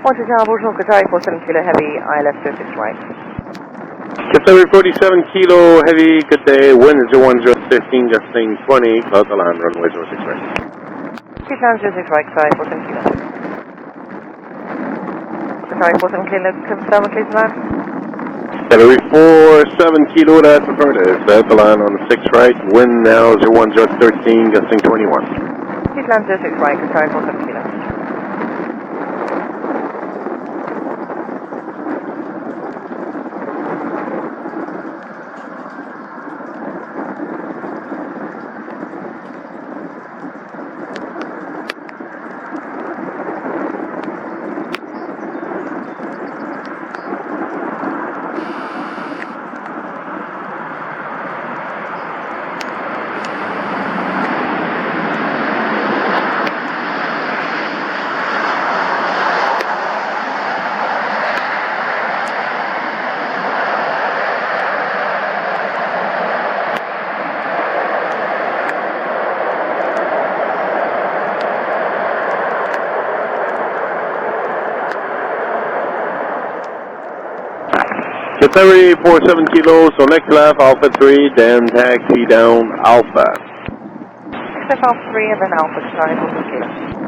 Montreal Bonjour, Qatari 47 Kilo Heavy, ILS 06 right. Qatari 47 Kilo Heavy, good day, wind is 1015, gusting 20, cloud the line, runway 06 right. Qatari 06 right, Qatari 47 Kilo. Qatari 47 Kilo, confirm please land. Qatari 47 Kilo, that's affirmative, cloud the line on the 6 right, wind now 01013, gusting 21. Qatari 06 right, Qatari 47 Kilo. Qatari 47 Kilo, select left, Alpha 3, then taxi down Alpha. Step off 3 and then Alpha, Qatari 47 Kilo.